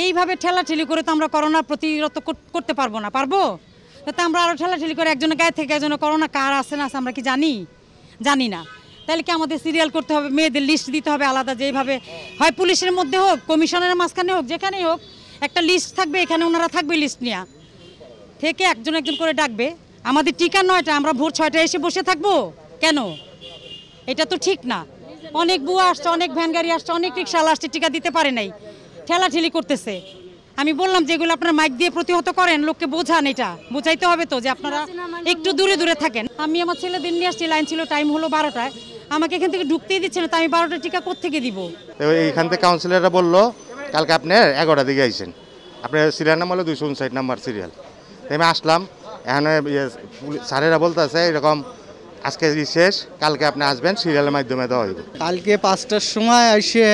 এইভাবে ঠেলাঠেলি করে তো আমরা করোনা প্রতিরোধ করতে পারবো না, পারবো? তাতে আমরা আরও ঠেলাঠেলি করে একজনের গায়ে থেকে একজনের করোনা কার আছে না আছে আমরা কি জানি না। তাহলে কি আমাদের সিরিয়াল করতে হবে, মেয়েদের লিস্ট দিতে হবে আলাদা, যেভাবে হয় পুলিশের মধ্যে হোক, কমিশনের মাঝখানে হোক, যেখানেই হোক একটা লিস্ট থাকবে, এখানে ওনারা থাকবে লিস্ট নিয়ে থেকে একজন করে ডাকবে। আমাদের টিকা 9টা, আমরা ভোর 6টায় এসে বসে থাকবো কেন? এটা তো ঠিক না। অনেক বুয়া আসছে, অনেক ভ্যান গাড়ি আসছে, অনেক রিক্সাওয়ালা আসছে, টিকা দিতে পারে নাই, ঠেলাঠেলি করতেছে। আমি বললাম যেগুলো আপনারা মাইক দিয়ে প্রতিহত করেন, লোককে বোঝান, এটা বোঝাইতে হবে তো যে আপনারা একটু দূরে দূরে থাকেন। আমি আমার ছেলেদের নিয়ে আসছি, লাইন ছিল, টাইম হলো 12টায়, আমাকে এখান থেকে ঢুকতেই দিচ্ছে না, তো আমি 12টা টিকা কোত্থেকে দিব? এইখান থেকে কাউন্সিলররা বললো কালকে আপনি 11টার দিকে আইসেন, আপনার সিরিয়াল নাম্বার হলো 259 নাম্বার সিরিয়াল। আমি আসলাম, এখানে স্যারেরা বলতেছে এরকম আজকে শেষ, কালকে আপনি আসবেন, সিরিয়ালের মাধ্যমে দেওয়া হইবে। কালকে 5টার সময় এসে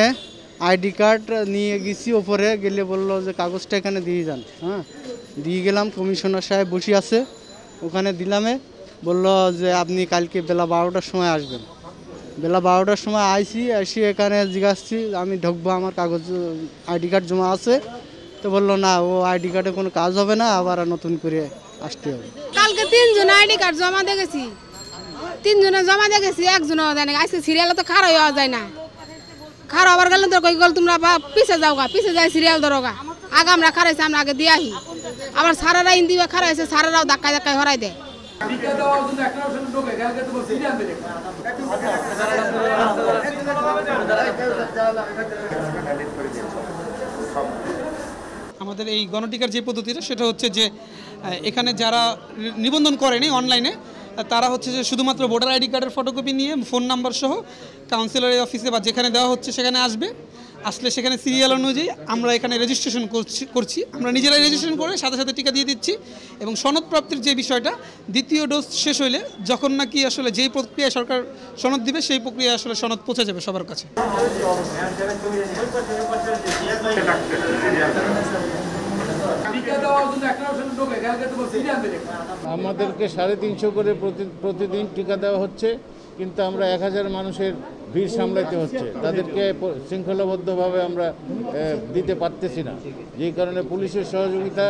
আইডি কার্ড নিয়ে গেছি, ওপরে গেলে বললো যে কাগজটা এখানে দিয়ে যান। হ্যাঁ, দিয়ে গেলাম, কমিশনার সাহেব বসে আছে, ওখানে দিলামে বললো যে আপনি কালকে বেলা 12টার সময় আসবেন। বেলা 12টার সময় আইসি, এসে এখানে জিজ্ঞাসছি আমি ঢুকবো, আমার কাগজ আইডি কার্ড জমা আছে, তো বললো না, ও আইডি কার্ডে কোনো কাজ হবে না, আবার নতুন করে আসতে হবে। কালকে 3জন আইডি কার্ড জমা দিয়ে গেছি, 3জনে জমা দিয়ে গেছি, একজনও দেয় না। আজকে সিরিয়ালে তো খারাপ হওয়া যায় না, খারাপ আবার গেলে তো কই গেল তোমরা পিছে যাও গা, পিছে যাই সিরিয়াল ধরো গা, আগে আমরা খারাইছি, আমরা আগে দিয়ে আহি। আবার সারারা ইন্দি খারাইছে, সারারাও ধাক্কায় ধাক্কায় হরাই দেয়। আমাদের এই গণটিকার যে পদ্ধতিটা সেটা হচ্ছে যে এখানে যারা নিবন্ধন করেনি অনলাইনে, তারা হচ্ছে যে শুধুমাত্র ভোটার আইডি কার্ডের ফটোকপি নিয়ে ফোন নাম্বার সহ কাউন্সিলরের অফিসে বা যেখানে দেওয়া হচ্ছে সেখানে আসবে। আসলে সেখানে সিরিয়াল অনুযায়ী আমরা এখানে রেজিস্ট্রেশন করছি, আমরা নিজেরাই রেজিস্ট্রেশন করে সাথে সাথে টিকা দিয়ে দিচ্ছি। এবং সনদ প্রাপ্তির যে বিষয়টা, দ্বিতীয় ডোজ শেষ হইলে যখন নাকি আসলে যেই প্রক্রিয়ায় সরকার সনদ দিবে সেই প্রক্রিয়ায় আসলে সনদ পৌঁছে যাবে সবার কাছে। আমাদেরকে 350 করে প্রতিদিন টিকা দেওয়া হচ্ছে, কিন্তু আমরা 1000 মানুষের ভিড় সামলাইতে হচ্ছে, তাদেরকে শৃঙ্খলাবদ্ধভাবে আমরা দিতে পারতেছি না। যেই কারণে পুলিশের সহযোগিতা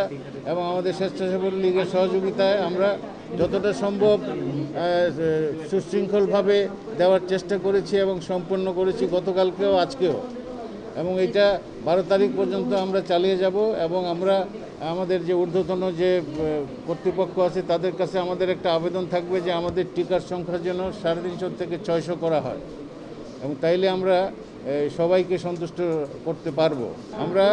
এবং আমাদের স্বেচ্ছাসেবক লীগের সহযোগিতায় আমরা যতটা সম্ভব সুশৃঙ্খলভাবে দেওয়ার চেষ্টা করেছি এবং সম্পন্ন করেছি গতকালকেও আজকেও, এবং এটা 12 তারিখ পর্যন্ত আমরা চালিয়ে যাব। এবং আমরা আমাদের যে ঊর্ধ্বতন যে কর্তৃপক্ষ আছে তাদের কাছে আমাদের একটা আবেদন থাকবে যে আমাদের টিকার সংখ্যা যেন 350 থেকে 600 করা হয়, এবং তাইলে আমরা সবাইকে সন্তুষ্ট করতে পারবো। আমরা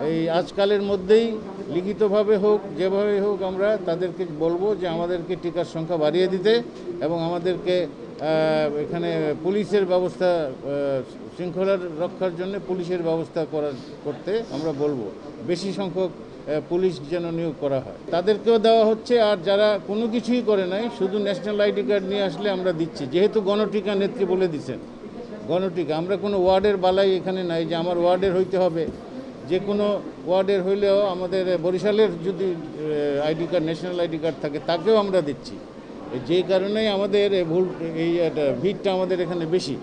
এই আজকালের মধ্যেই লিখিতভাবে হোক, যেভাবে হোক, আমরা তাদেরকে বলবো যে আমাদেরকে টিকার সংখ্যা বাড়িয়ে দিতে, এবং আমাদেরকে এখানে পুলিশের ব্যবস্থা, শৃঙ্খলা রক্ষার জন্য পুলিশের ব্যবস্থা করতে আমরা বলবো। বেশি সংখ্যক পুলিশ যেন নিয়োগ করা হয়, তাদেরকেও দেওয়া হচ্ছে। আর যারা কোনো কিছুই করে নাই, শুধু ন্যাশনাল আইডি কার্ড নিয়ে আসলে আমরা দিচ্ছি, যেহেতু গণটিকা নেত্রী বলে দিচ্ছেন, গণটিকা আমরা কোনো ওয়ার্ডের বালাই এখানে নাই যে আমার ওয়ার্ডের হইতে হবে। যে কোনো ওয়ার্ডের হইলেও আমাদের বরিশালের যদি ID card, national ID card থাকে, তাকেও আমরা দিচ্ছি। যেই কারণেই আমাদের ভিড়টা আমাদের এখানে বেশি।